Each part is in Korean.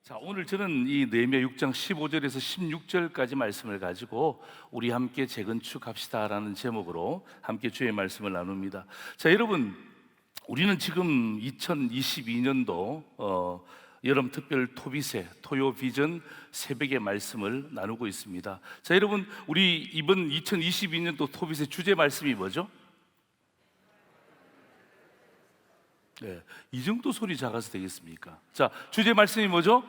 자, 오늘 저는 이 느헤미야 6장 15절에서 16절까지 말씀을 가지고 우리 함께 재건축합시다라는 제목으로 함께 주의 말씀을 나눕니다. 자, 여러분, 우리는 지금 2022년도 여름 특별 토비세 토요 비전 새벽의 말씀을 나누고 있습니다. 자, 여러분, 우리 이번 2022년도 토비세 주제 말씀이 뭐죠? 네, 이 정도 소리 작아서 되겠습니까? 자, 주제 말씀이 뭐죠?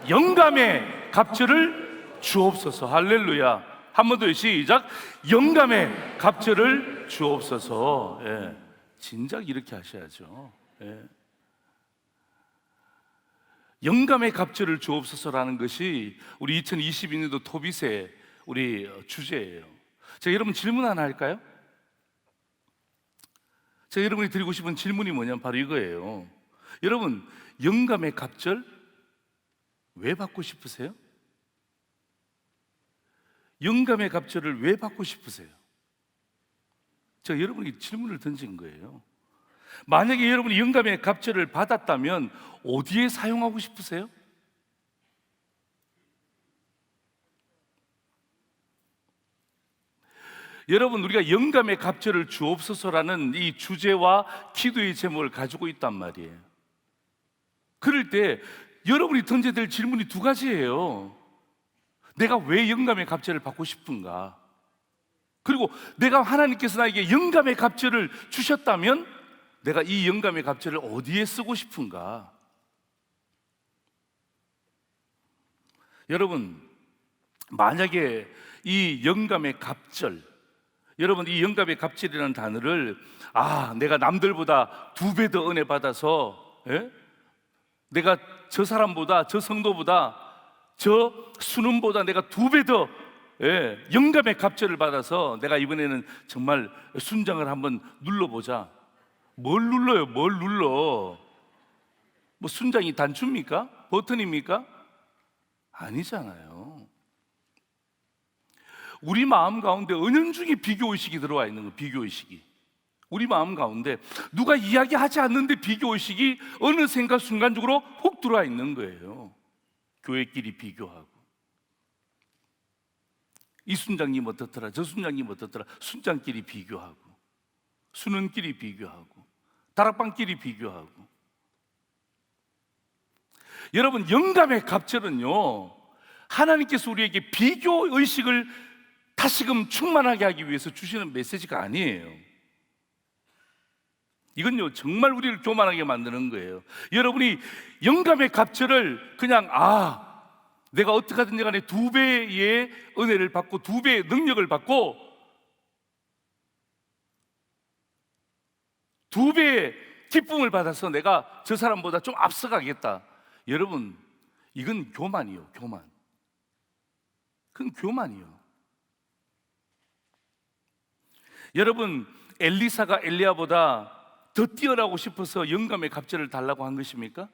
영감의 갑절을 주옵소서. 할렐루야. 한 번 더 시작. 영감의 갑절을 주옵소서. 예, 진작 이렇게 하셔야죠. 예. 영감의 갑절을 주옵소서라는 것이 우리 2022년도 토빗의 우리 주제예요. 제가 여러분 질문 하나 할까요? 제가 여러분이 드리고 싶은 질문이 뭐냐면 바로 이거예요. 여러분, 영감의 갑절 왜 받고 싶으세요? 영감의 갑절을 왜 받고 싶으세요? 제가 여러분에게 질문을 던진 거예요. 만약에 여러분이 영감의 갑절을 받았다면 어디에 사용하고 싶으세요? 여러분, 우리가 영감의 갑절을 주옵소서라는 이 주제와 기도의 제목을 가지고 있단 말이에요. 그럴 때 여러분이 던져야 될 질문이 두 가지예요. 내가 왜 영감의 갑절을 받고 싶은가? 그리고 내가 하나님께서 나에게 영감의 갑절을 주셨다면 내가 이 영감의 갑절을 어디에 쓰고 싶은가? 여러분, 만약에 이 영감의 갑절, 여러분, 이 영감의 갑절이라는 단어를 내가 남들보다 2배 더 은혜 받아서, 예? 내가 저 사람보다, 저 성도보다, 저 수능보다 내가 2배 더 영감의 갑절을 받아서 내가 이번에는 정말 순장을 한번 눌러보자. 뭘 눌러요? 뭘 눌러? 뭐 순장이 단추입니까? 버튼입니까? 아니잖아요. 우리 마음 가운데 은연중에 비교의식이 들어와 있는 거예요. 비교의식이. 우리 마음 가운데 누가 이야기하지 않는데 비교의식이 어느샌가 순간적으로 훅 들어와 있는 거예요. 교회끼리 비교하고, 이 순장님 어떻더라, 저 순장님 어떻더라, 순장끼리 비교하고, 수능끼리 비교하고, 다락방끼리 비교하고. 여러분, 영감의 갑절은요, 하나님께서 우리에게 비교의식을 다시금 충만하게 하기 위해서 주시는 메시지가 아니에요. 이건요, 정말 우리를 교만하게 만드는 거예요. 여러분이 영감의 갑절을 그냥 내가 어떻게 하든지 간에 2배의 은혜를 받고 2배의 능력을 받고 2배의 기쁨을 받아서 내가 저 사람보다 좀 앞서가겠다. 여러분, 이건 교만이요, 교만. 그건 교만이요. 여러분, 엘리사가 엘리야보다 더 뛰어나고 싶어서 영감의 갑절을 달라고 한 것입니까?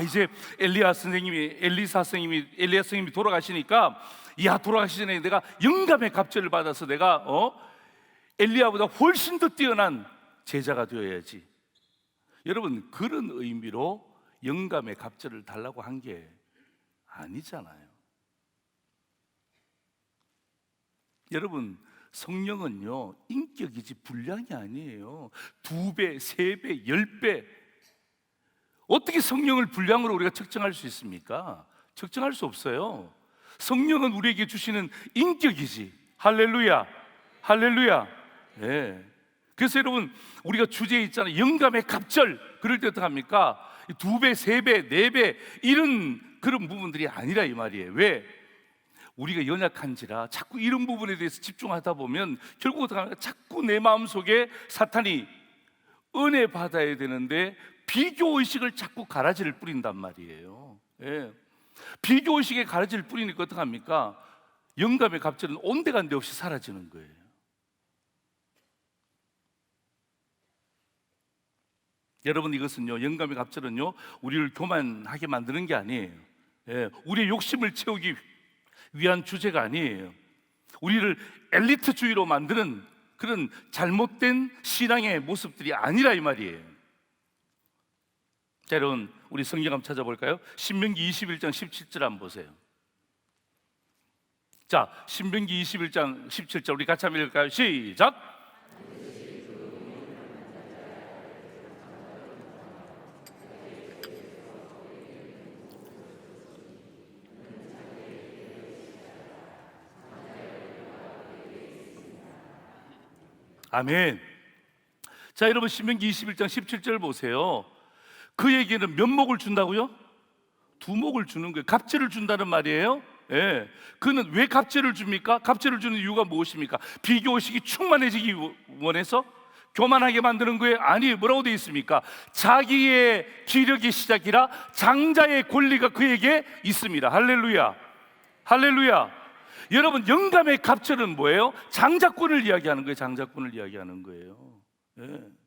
이제 엘리야 선생님이 돌아가시니까, 돌아가시 전에 내가 영감의 갑절을 받아서 내가 엘리야보다 훨씬 더 뛰어난 제자가 되어야지. 여러분, 그런 의미로 영감의 갑절을 달라고 한 게 아니잖아요. 여러분, 성령은요, 인격이지 분량이 아니에요. 2배, 3배, 10배. 어떻게 성령을 분량으로 우리가 측정할 수 있습니까? 측정할 수 없어요. 성령은 우리에게 주시는 인격이지. 할렐루야, 할렐루야. 네. 그래서 여러분, 우리가 주제에 있잖아요. 영감의 갑절. 그럴 때 어떡합니까? 2배, 3배, 4배 이런 그런 부분들이 아니라 이 말이에요. 왜? 우리가 연약한지라 자꾸 이런 부분에 대해서 집중하다 보면 결국 자꾸 내 마음속에 사탄이 은혜 받아야 되는데 비교의식을 자꾸 가라지를 뿌린단 말이에요. 예. 비교의식에 가라지를 뿌리니까 어떡합니까? 영감의 갑절은 온데간데 없이 사라지는 거예요. 여러분, 이것은요, 영감의 갑절은요, 우리를 교만하게 만드는 게 아니에요. 우리의 욕심을 채우기 위한 주제가 아니에요. 우리를 엘리트주의로 만드는 그런 잘못된 신앙의 모습들이 아니라 이 말이에요. 자, 여러분 우리 성경 한번 찾아볼까요? 신명기 21장 17절 한번 보세요. 자, 신명기 21장 17절 우리 같이 한번 읽을까요? 시작! 아멘. 자, 여러분 신명기 21장 17절 보세요. 그에게는 몇 목을 준다고요? 두 목을 주는 거예요. 갑절을 준다는 말이에요. 예. 그는 왜 갑절을 줍니까? 갑절을 주는 이유가 무엇입니까? 비교의식이 충만해지기 원해서 교만하게 만드는 거예요? 아니, 뭐라고 되어 있습니까? 자기의 기력의 시작이라 장자의 권리가 그에게 있습니다. 할렐루야, 할렐루야. 여러분, 영감의 갑절은 뭐예요? 장자권을 이야기하는 거예요. 장자권을 이야기하는 거예요. 예.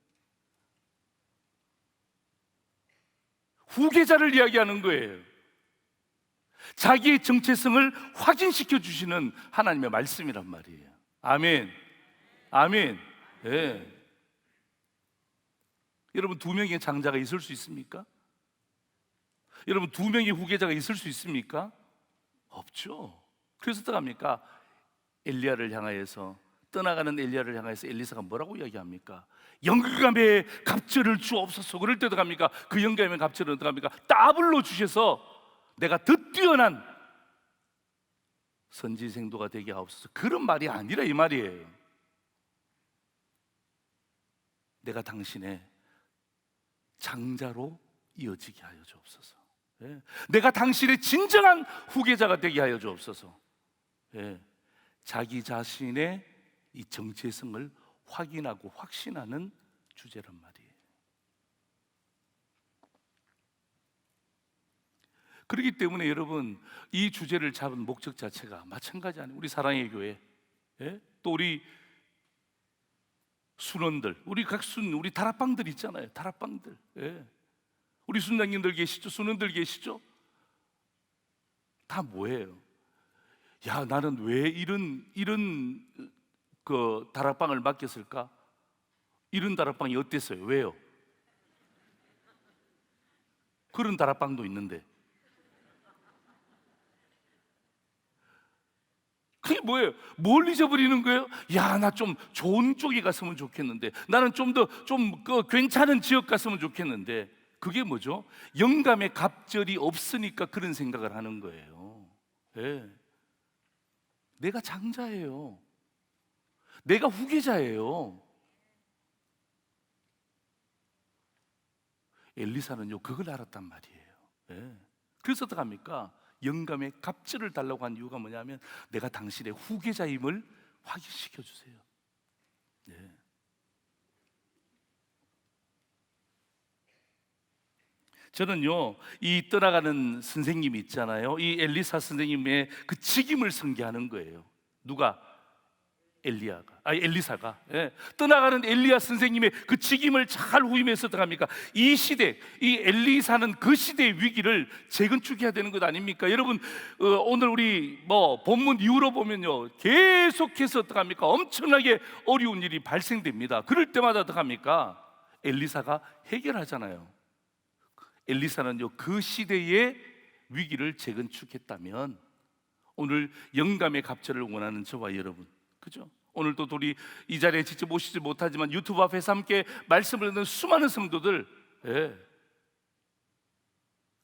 후계자를 이야기하는 거예요. 자기의 정체성을 확인시켜 주시는 하나님의 말씀이란 말이에요. 아멘, 아멘. 예. 여러분, 두 명의 장자가 있을 수 있습니까? 여러분, 두 명의 후계자가 있을 수 있습니까? 없죠. 그래서 어떡합니까? 엘리야를 향하여서, 떠나가는 엘리야를 향해서 엘리사가 뭐라고 이야기합니까? 영감의 갑절을 주옵소서. 그럴 때 어떡합니까? 그 영감의 갑절은 어떡합니까? 따블로 주셔서 내가 더 뛰어난 선지생도가 되게 하옵소서. 그런 말이 아니라 이 말이에요. 내가 당신의 장자로 이어지게 하여 주옵소서. 예. 내가 당신의 진정한 후계자가 되게 하여 주옵소서. 예. 자기 자신의 이 정체성을 확인하고 확신하는 주제란 말이에요. 그렇기 때문에 여러분, 이 주제를 잡은 목적 자체가 마찬가지 아니에요. 우리 사랑의 교회, 예? 또 우리 순원들, 우리 우리 다락방들 있잖아요. 다락방들, 예. 우리 순장님들 계시죠? 순원들 계시죠? 다 뭐예요? 야, 나는 왜 이런 그 다락방을 맡겼을까? 이런 다락방이 어땠어요? 왜요? 그런 다락방도 있는데. 그게 뭐예요? 뭘 잊어버리는 거예요? 야, 나 좀 좋은 쪽에 갔으면 좋겠는데, 나는 좀 더 괜찮은 지역 갔으면 좋겠는데. 그게 뭐죠? 영감의 갑절이 없으니까 그런 생각을 하는 거예요. 네. 내가 장자예요. 내가 후계자예요. 엘리사는요, 그걸 알았단 말이에요. 네. 그래서 어떡합니까? 영감의 갑절을 달라고 한 이유가 뭐냐면, 내가 당신의 후계자임을 확인시켜 주세요. 네. 저는요, 이 떠나가는 선생님이 있잖아요. 이 엘리사 선생님의 그 직임을 상기하는 거예요. 누가? 엘리사가. 예. 떠나가는 엘리야 선생님의 그 직임을 잘 후임해서 들어갑니까? 이 시대, 이 엘리사는 그 시대의 위기를 재건축해야 되는 것 아닙니까? 여러분, 오늘 우리 본문 이후로 보면요, 계속해서 어떡합니까? 엄청나게 어려운 일이 발생됩니다. 그럴 때마다 어떡합니까? 엘리사가 해결하잖아요. 엘리사는요, 그 시대의 위기를 재건축했다면 오늘 영감의 갑절을 원하는 저와 여러분, 그죠? 오늘도 우리 이 자리에 직접 오시지 못하지만 유튜브 앞에서 함께 말씀을 듣는 수많은 성도들, 예.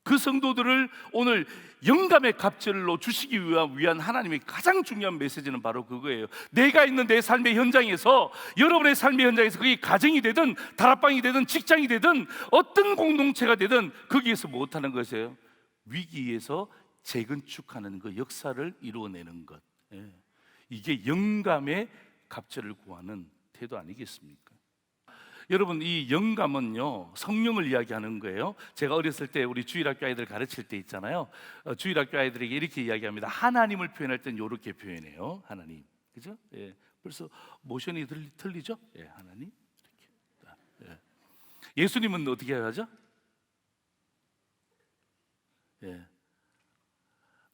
그 성도들을 오늘 영감의 갑절로 주시기 위한 하나님의 가장 중요한 메시지는 바로 그거예요. 내가 있는 내 삶의 현장에서, 여러분의 삶의 현장에서, 그게 가정이 되든 다락방이 되든 직장이 되든 어떤 공동체가 되든 거기에서 못하는 것이에요. 위기에서 재건축하는 그 역사를 이루어내는 것. 예. 이게 영감의 갑절을 구하는 태도 아니겠습니까? 여러분, 이 영감은요, 성령을 이야기하는 거예요. 제가 어렸을 때 우리 주일학교 아이들 가르칠 때 있잖아요. 주일학교 아이들에게 이렇게 이야기합니다. 하나님을 표현할 땐 이렇게 표현해요. 하나님, 그죠? 예. 벌써 모션이 틀리죠? 예, 하나님 이렇게. 예. 예수님은 어떻게 하죠? 예.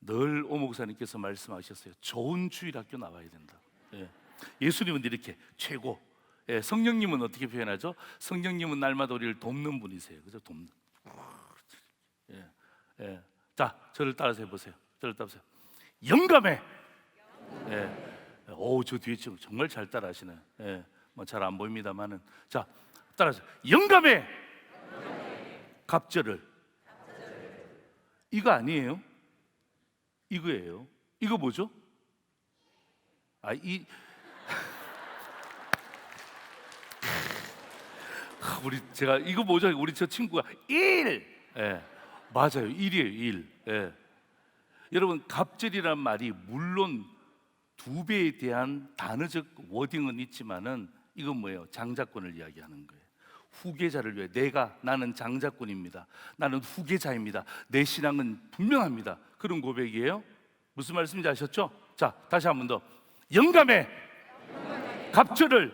늘 오 목사님께서 말씀하셨어요. 좋은 주일학교 나와야 된다. 예. 예수님은 이렇게 최고. 예. 성령님은 어떻게 표현하죠? 성령님은 날마다 우리를 돕는 분이세요. 그죠? 돕는. 예. 자, 저를 따라서 해보세요. 저를 따라서 영감해. 예. 오, 저 뒤에 지금 정말 잘 따라하시네. 예. 뭐 잘 안 보입니다만은, 자, 따라서 영감해. 갑절을. 이거 아니에요? 이거예요. 이거 뭐죠? 제가 이거 뭐죠? 우리 저 친구가 일. 예. 맞아요. 일이에요. 일. 예. 여러분, 갑절이란 말이 물론 두 배에 대한 단어적 워딩은 있지만은 이건 뭐예요? 장자권을 이야기하는 거예요. 후계자를 위해 나는 장자권입니다. 나는 후계자입니다. 내 신앙은 분명합니다. 그런 고백이에요. 무슨 말씀인지 아셨죠? 자, 다시 한 번 더. 영감해. 갑절을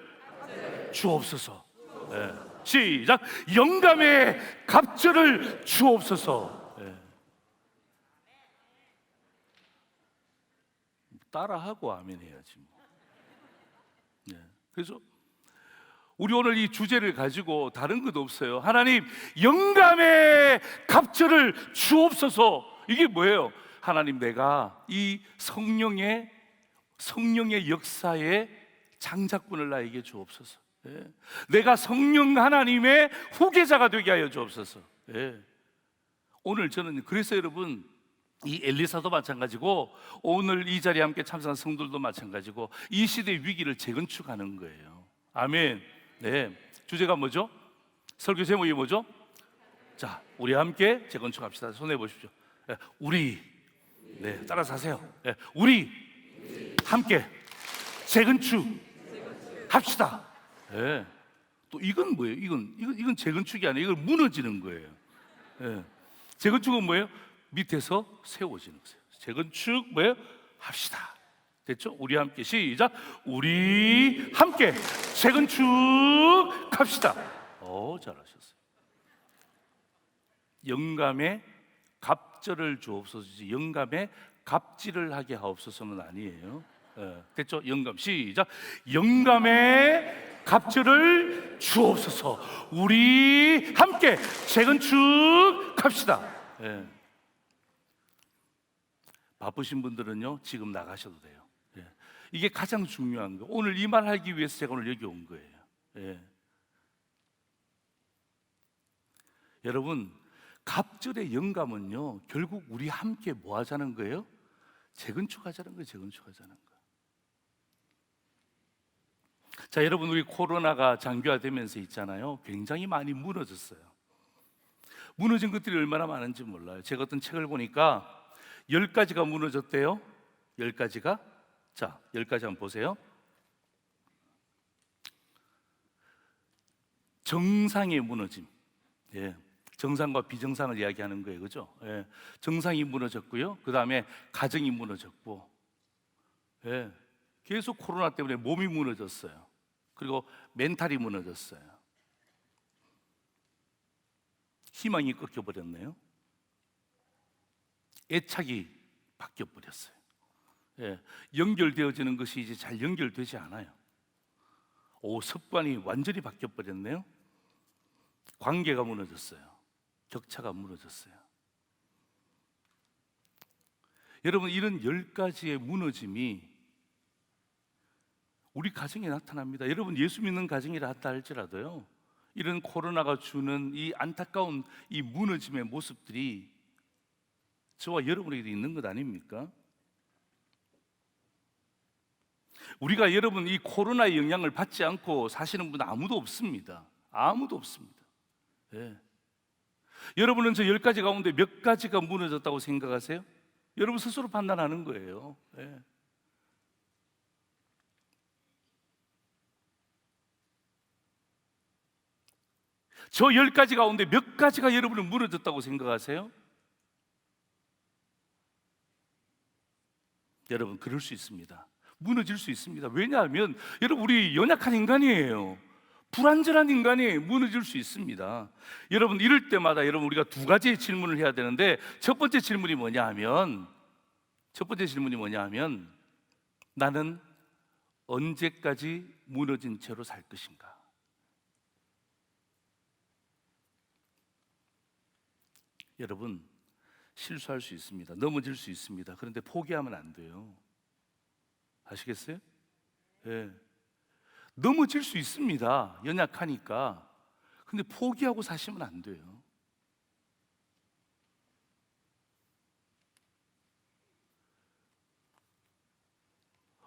주옵소서. 예. 시작. 영감의 갑절을 주옵소서. 예. 따라하고 아멘 해야지 뭐. 예. 그래서 우리 오늘 이 주제를 가지고 다른 것도 없어요. 하나님, 영감의 갑절을 주옵소서. 이게 뭐예요? 하나님, 내가 이 성령의 역사에 장자권을 나에게 주옵소서. 예. 내가 성령 하나님의 후계자가 되게 하여 주옵소서. 예. 오늘 저는 그래서 여러분, 이 엘리사도 마찬가지고 오늘 이 자리에 함께 참석한 성도들도 마찬가지고 이 시대의 위기를 재건축하는 거예요. 아멘. 네. 주제가 뭐죠? 설교 제목이 뭐죠? 자, 우리 함께 재건축합시다. 손해 보십시오. 예. 우리. 네, 따라서 하세요. 예. 우리 함께 재건축합시다. 예. 또 이건 뭐예요? 이건 재건축이 아니에요. 이건 무너지는 거예요. 예. 재건축은 뭐예요? 밑에서 세워지는 거예요. 재건축 뭐예요? 합시다. 됐죠? 우리 함께 시작. 우리 함께 재건축합시다. 잘하셨어요. 영감의 갑절을 주옵소서지 영감의 갑질을 하게 하옵소서는 아니에요. 됐죠? 영감 시작. 영감의 갑절을 주옵소서. 우리 함께 재건축합시다. 바쁘신 분들은요 지금 나가셔도 돼요. 이게 가장 중요한 거. 오늘 이 말 하기 위해서 제가 오늘 여기 온 거예요. 여러분, 갑절의 영감은요 결국 우리 함께 뭐 하자는 거예요? 재건축하자는 거예요. 재건축하자는 거. 자, 여러분, 우리 코로나가 장기화되면서 있잖아요. 굉장히 많이 무너졌어요. 무너진 것들이 얼마나 많은지 몰라요. 제가 어떤 책을 보니까 10가지가 무너졌대요. 10가지가. 자, 10가지 한번 보세요. 정상의 무너짐. 정상과 비정상을 이야기하는 거예요. 그죠? 정상이 무너졌고요. 그 다음에 가정이 무너졌고, 계속 코로나 때문에 몸이 무너졌어요. 그리고 멘탈이 무너졌어요. 희망이 꺾여버렸네요. 애착이 바뀌어버렸어요. 연결되어지는 것이 이제 잘 연결되지 않아요. 습관이 완전히 바뀌어버렸네요. 관계가 무너졌어요. 격차가 무너졌어요. 여러분, 이런 10가지의 무너짐이 우리 가정에 나타납니다. 여러분, 예수 믿는 가정이라 한다 할지라도요 이런 코로나가 주는 이 안타까운 이 무너짐의 모습들이 저와 여러분에게도 있는 것 아닙니까? 우리가 여러분 이 코로나의 영향을 받지 않고 사시는 분 아무도 없습니다. 아무도 없습니다. 여러분은 저 10가지 가운데 몇 가지가 무너졌다고 생각하세요? 여러분 스스로 판단하는 거예요. 저 10가지 가운데 몇 가지가 여러분은 무너졌다고 생각하세요? 여러분, 그럴 수 있습니다. 무너질 수 있습니다. 왜냐하면 여러분, 우리 연약한 인간이에요. 불완전한 인간이 무너질 수 있습니다. 여러분, 이럴 때마다 여러분 우리가 두 가지의 질문을 해야 되는데 첫 번째 질문이 뭐냐 하면 나는 언제까지 무너진 채로 살 것인가? 여러분, 실수할 수 있습니다. 넘어질 수 있습니다. 그런데 포기하면 안 돼요. 아시겠어요? 예. 넘어질 수 있습니다. 연약하니까. 근데 포기하고 사시면 안 돼요.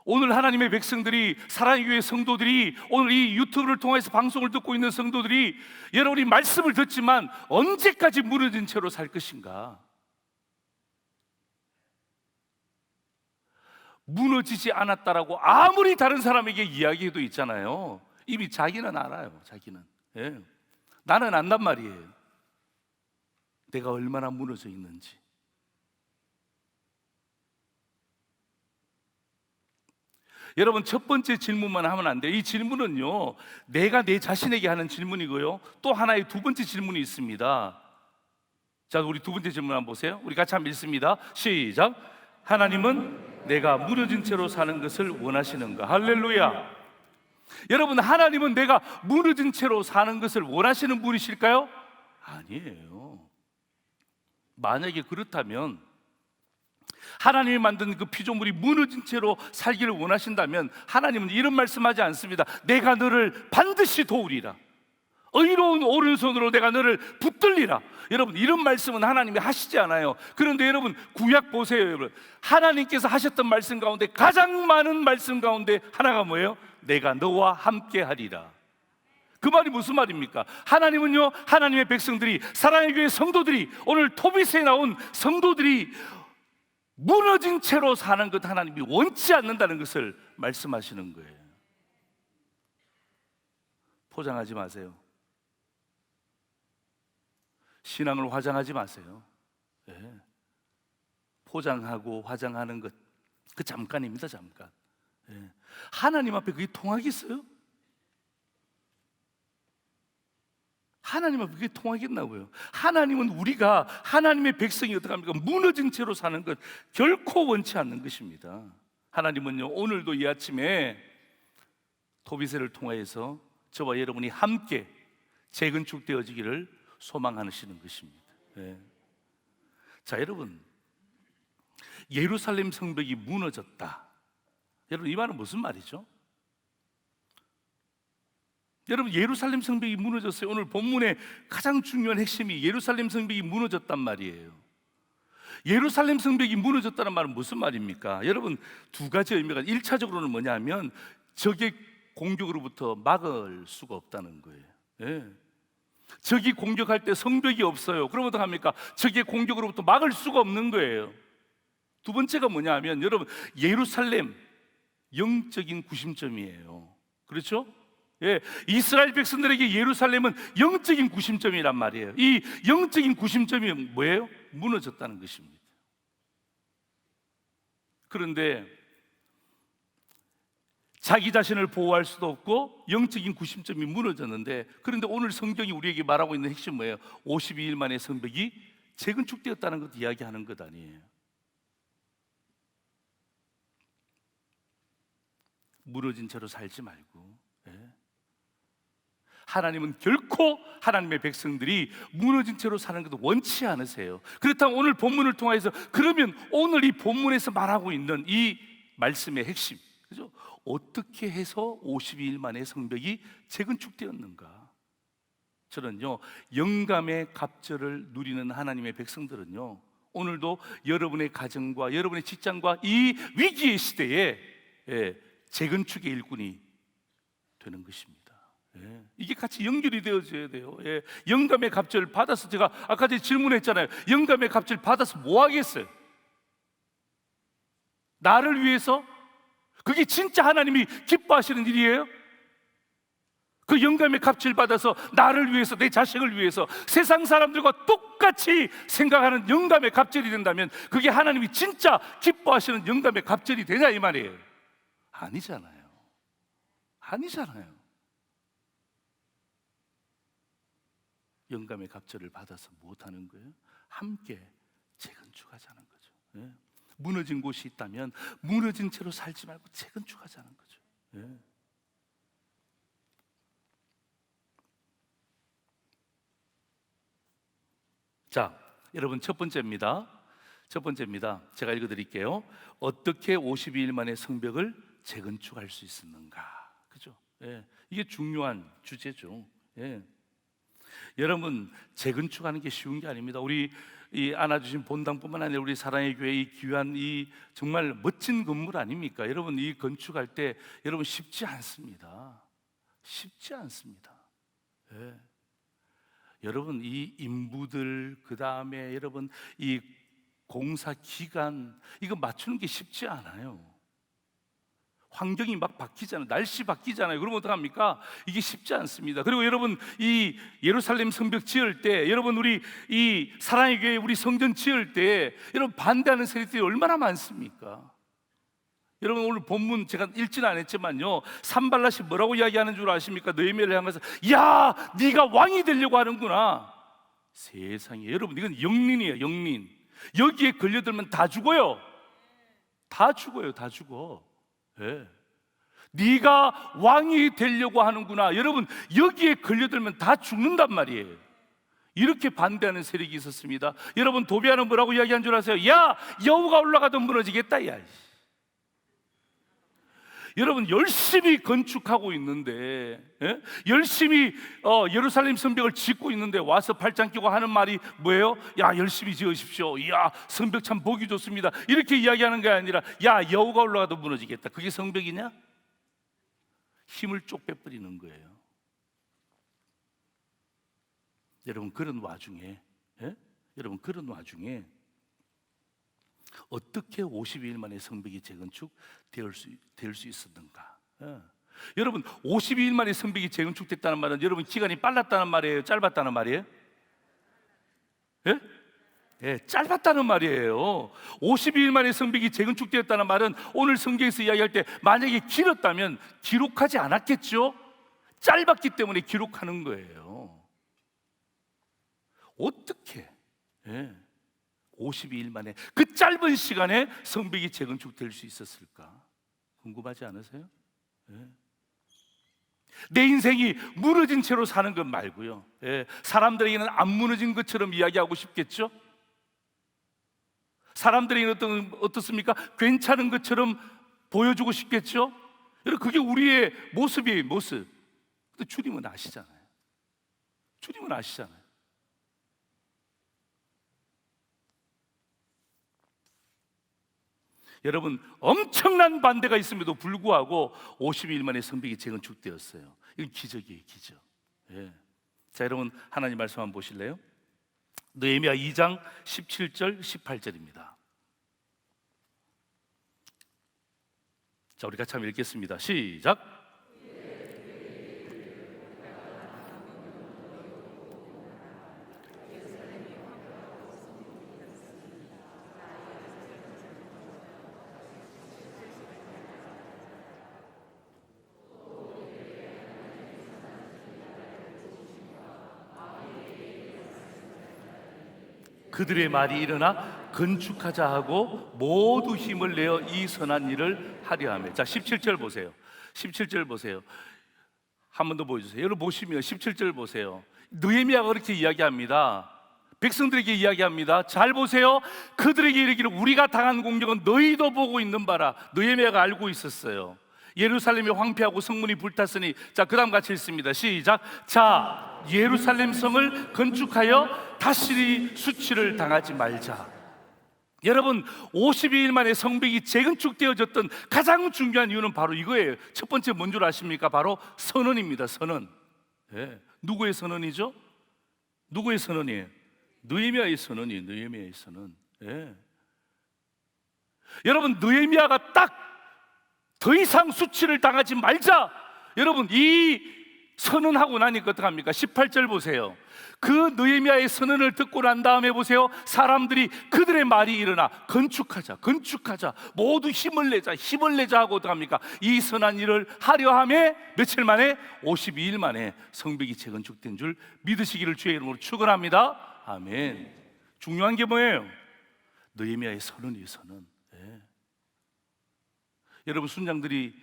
오늘 하나님의 백성들이, 사랑의 교회 성도들이, 오늘 이 유튜브를 통해서 방송을 듣고 있는 성도들이 여러분이 말씀을 듣지만 언제까지 무너진 채로 살 것인가? 무너지지 않았다라고 아무리 다른 사람에게 이야기해도 있잖아요. 이미 자기는 알아요. 자기는. 예. 나는 안단 말이에요. 내가 얼마나 무너져 있는지. 여러분, 첫 번째 질문만 하면 안 돼요. 이 질문은요, 내가 내 자신에게 하는 질문이고요, 또 하나의 두 번째 질문이 있습니다. 자, 우리 두 번째 질문 한번 보세요. 우리 같이 한번 읽습니다. 시작. 하나님은 내가 무너진 채로 사는 것을 원하시는가? 할렐루야. 여러분, 하나님은 내가 무너진 채로 사는 것을 원하시는 분이실까요? 아니에요. 만약에 그렇다면, 하나님이 만든 그 피조물이 무너진 채로 살기를 원하신다면 하나님은 이런 말씀하지 않습니다. 내가 너를 반드시 도우리라. 의로운 오른손으로 내가 너를 붙들리라. 여러분, 이런 말씀은 하나님이 하시지 않아요. 그런데 여러분, 구약 보세요. 여러분, 하나님께서 하셨던 말씀 가운데 가장 많은 말씀 가운데 하나가 뭐예요? 내가 너와 함께 하리라. 그 말이 무슨 말입니까? 하나님은요, 하나님의 백성들이, 사랑의 교회 성도들이, 오늘 토비스에 나온 성도들이 무너진 채로 사는 것 하나님이 원치 않는다는 것을 말씀하시는 거예요. 포장하지 마세요. 신앙을 화장하지 마세요. 네. 포장하고 화장하는 것, 그 잠깐입니다. 잠깐. 네. 하나님 앞에 그게 통하겠어요? 하나님 앞에 그게 통하겠나고요? 하나님은 우리가, 하나님의 백성이 어떡합니까? 무너진 채로 사는 것 결코 원치 않는 것입니다. 하나님은요, 오늘도 이 아침에 토비세를 통하여서 저와 여러분이 함께 재건축되어지기를 소망하시는 것입니다. 네. 자, 여러분, 예루살렘 성벽이 무너졌다. 여러분, 이 말은 무슨 말이죠? 여러분, 예루살렘 성벽이 무너졌어요. 오늘 본문의 가장 중요한 핵심이 예루살렘 성벽이 무너졌단 말이에요. 예루살렘 성벽이 무너졌다는 말은 무슨 말입니까? 여러분, 두 가지 의미가, 1차적으로는 뭐냐면 적의 공격으로부터 막을 수가 없다는 거예요. 예. 적이 공격할 때 성벽이 없어요. 그러면 어떡합니까? 적의 공격으로부터 막을 수가 없는 거예요. 두 번째가 뭐냐 하면, 여러분, 예루살렘 영적인 구심점이에요. 그렇죠? 예, 이스라엘 백성들에게 예루살렘은 영적인 구심점이란 말이에요. 이 영적인 구심점이 뭐예요? 무너졌다는 것입니다. 그런데 자기 자신을 보호할 수도 없고 영적인 구심점이 무너졌는데, 그런데 오늘 성경이 우리에게 말하고 있는 핵심은 뭐예요? 52일 만에 성벽이 재건축되었다는 것 이야기하는 것 아니에요. 무너진 채로 살지 말고, 예. 하나님은 결코 하나님의 백성들이 무너진 채로 사는 것도 원치 않으세요. 그렇다면 오늘 본문을 통해서, 그러면 오늘 이 본문에서 말하고 있는 이 말씀의 핵심, 그죠? 어떻게 해서 52일 만에 성벽이 재건축되었는가? 저는요, 영감의 갑절을 누리는 하나님의 백성들은요, 오늘도 여러분의 가정과 여러분의 직장과 이 위기의 시대에 재건축의 일꾼이 되는 것입니다. 예, 이게 같이 연결이 되어져야 돼요. 예, 영감의 갑절을 받아서, 제가 아까 전에 질문했잖아요. 영감의 갑절 받아서 뭐 하겠어요? 나를 위해서? 그게 진짜 하나님이 기뻐하시는 일이에요? 그 영감의 갑절 받아서 나를 위해서, 내 자식을 위해서 세상 사람들과 똑같이 생각하는 영감의 갑절이 된다면 그게 하나님이 진짜 기뻐하시는 영감의 갑절이 되냐 이 말이에요. 아니잖아요. 아니잖아요. 영감의 갑절을 받아서 못하는 거예요? 함께 재건축하자는 거죠. 예. 무너진 곳이 있다면 무너진 채로 살지 말고 재건축하자는 거죠. 예. 자, 여러분, 첫 번째입니다. 첫 번째입니다. 제가 읽어드릴게요. 어떻게 52일 만에 성벽을 재건축할 수 있었는가? 그죠? 예, 이게 중요한 주제죠. 예. 여러분, 재건축하는 게 쉬운 게 아닙니다. 우리 이 안아주신 본당뿐만 아니라 우리 사랑의 교회 이 귀한 이 정말 멋진 건물 아닙니까? 여러분, 이 건축할 때 여러분 쉽지 않습니다. 쉽지 않습니다. 예. 여러분, 이 인부들, 그 다음에 여러분 이 공사 기간, 이거 맞추는 게 쉽지 않아요. 환경이 막 바뀌잖아요. 날씨 바뀌잖아요. 그러면 어떡합니까? 이게 쉽지 않습니다. 그리고 여러분, 이 예루살렘 성벽 지을 때, 여러분 우리 이 사랑의 교회 우리 성전 지을 때 여러분 반대하는 세력들이 얼마나 많습니까? 여러분, 오늘 본문 제가 읽지는 않았지만요, 산발랏이 뭐라고 이야기하는 줄 아십니까? 느헤미야를 향해서 야, 네가 왕이 되려고 하는구나. 세상에, 여러분 이건 영린이에요. 영린. 여기에 걸려들면 다 죽어요. 다 죽어요. 다 죽어. 예. 네가 왕이 되려고 하는구나. 여러분, 여기에 걸려들면 다 죽는단 말이에요. 이렇게 반대하는 세력이 있었습니다. 여러분, 도비아는 뭐라고 이야기한 줄 아세요? 야, 여우가 올라가도 무너지겠다. 야, 여러분, 열심히 건축하고 있는데, 예? 열심히 예루살렘 성벽을 짓고 있는데 와서 팔짱 끼고 하는 말이 뭐예요? 야, 열심히 지으십시오. 야, 성벽 참 보기 좋습니다. 이렇게 이야기하는 게 아니라 야, 여우가 올라가도 무너지겠다. 그게 성벽이냐? 힘을 쪽 빼버리는 거예요. 여러분, 그런 와중에, 예? 여러분, 그런 와중에 어떻게 52일 만에 성벽이 재건축될 수 있었는가? 예. 여러분, 52일 만에 성벽이 재건축됐다는 말은 여러분 기간이 빨랐다는 말이에요? 짧았다는 말이에요? 예? 예, 짧았다는 말이에요. 52일 만에 성벽이 재건축되었다는 말은 오늘 성경에서 이야기할 때 만약에 길었다면 기록하지 않았겠죠? 짧았기 때문에 기록하는 거예요. 어떻게? 예. 52일 만에 그 짧은 시간에 성벽이 재건축될 수 있었을까? 궁금하지 않으세요? 예. 내 인생이 무너진 채로 사는 것 말고요, 예. 사람들에게는 안 무너진 것처럼 이야기하고 싶겠죠? 사람들에게는 어떻습니까? 괜찮은 것처럼 보여주고 싶겠죠? 여러분, 그게 우리의 모습이에요. 모습. 근데 주님은 아시잖아요. 주님은 아시잖아요. 여러분, 엄청난 반대가 있음에도 불구하고 52일 만에 성벽이 재건축되었어요. 이건 기적이에요, 기적. 예. 자, 여러분, 하나님 말씀 한번 보실래요? 느헤미야 2장 17절 18절입니다. 자, 우리 같이 한번 읽겠습니다. 시작. 그들의 말이 일어나 건축하자 하고 모두 힘을 내어 이 선한 일을 하려 하며. 자, 17절 보세요. 17절 보세요. 한 번 더 보여주세요. 여러분 보시면 17절 보세요. 느헤미야가 그렇게 이야기합니다. 백성들에게 이야기합니다. 잘 보세요. 그들에게 이르기를 우리가 당한 공격은 너희도 보고 있는 바라. 느헤미야가 알고 있었어요. 예루살렘이 황폐하고 성문이 불탔으니, 자, 그 다음 같이 읽습니다. 시작. 자, 예루살렘 성을 건축하여 다시 수치를 당하지 말자. 여러분, 52일 만에 성벽이 재건축되어졌던 가장 중요한 이유는 바로 이거예요. 첫 번째 뭔 줄 아십니까? 바로 선언입니다. 선언. 예. 누구의 선언이죠? 누구의 선언이에요? 느헤미야의 선언이에요. 느헤미야의 선언. 예. 여러분, 느헤미야가 딱 더 이상 수치를 당하지 말자, 여러분 이 선언하고 나니까 어떡합니까? 18절 보세요. 그 느헤미야의 선언을 듣고 난 다음에 보세요. 사람들이 그들의 말이 일어나 건축하자, 건축하자, 모두 힘을 내자, 힘을 내자 하고 어떡합니까? 이 선한 일을 하려 함에 며칠 만에 52일 만에 성벽이 재건축된 줄 믿으시기를 주의 이름으로 축원합니다. 아멘. 중요한 게 뭐예요? 느헤미야의 선언이에요. 선언. 네. 여러분, 순장들이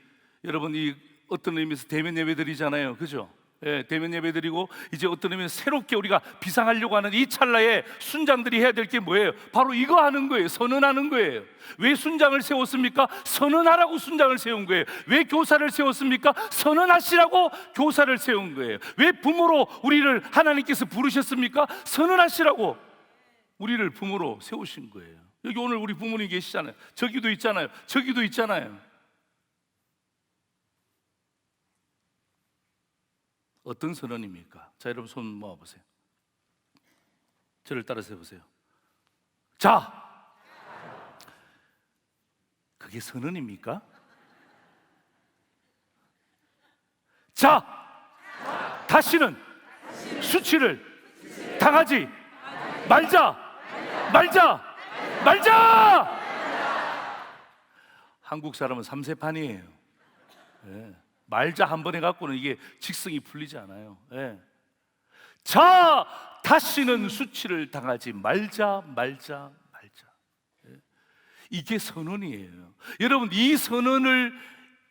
여러분 이 어떤 의미에서 대면 예배 드리잖아요, 그죠? 예, 대면 예배 드리고 이제 어떤 의미는 새롭게 우리가 비상하려고 하는 이 찰나에 순장들이 해야 될 게 뭐예요? 바로 이거 하는 거예요. 선언하는 거예요. 왜 순장을 세웠습니까? 선언하라고 순장을 세운 거예요. 왜 교사를 세웠습니까? 선언하시라고 교사를 세운 거예요. 왜 부모로 우리를 하나님께서 부르셨습니까? 선언하시라고 우리를 부모로 세우신 거예요. 여기 오늘 우리 부모님 계시잖아요. 저기도 있잖아요. 저기도 있잖아요. 어떤 선언입니까? 자, 여러분 손 모아보세요. 저를 따라서 해보세요. 자! 그게 선언입니까? 자! 다시는 수치를 당하지 말자! 말자! 말자! 한국 사람은 삼세판이에요. 예. 말자 한 번 해갖고는 이게 직성이 풀리지 않아요. 예. 자, 다시는 수치를 당하지 말자, 말자, 말자. 예. 이게 선언이에요. 여러분, 이 선언을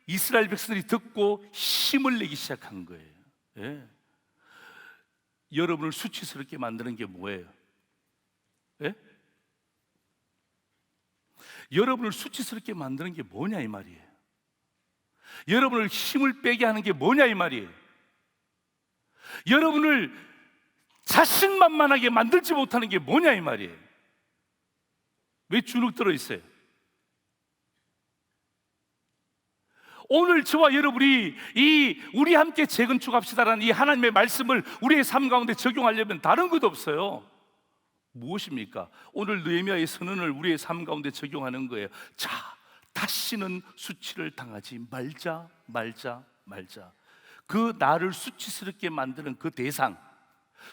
이스라엘 백성들이 듣고 힘을 내기 시작한 거예요. 예. 여러분을 수치스럽게 만드는 게 뭐예요? 예? 여러분을 수치스럽게 만드는 게 뭐냐 이 말이에요. 여러분을 힘을 빼게 하는 게 뭐냐 이 말이에요. 여러분을 자신만만하게 만들지 못하는 게 뭐냐 이 말이에요. 왜 주눅 들어 있어요? 오늘 저와 여러분이 우리 함께 재건축합시다라는 이 하나님의 말씀을 우리의 삶 가운데 적용하려면 다른 것도 없어요. 무엇입니까? 오늘 느헤미야의 선언을 우리의 삶 가운데 적용하는 거예요. 자, 다시는 수치를 당하지 말자, 말자, 말자. 그 나를 수치스럽게 만드는 그 대상,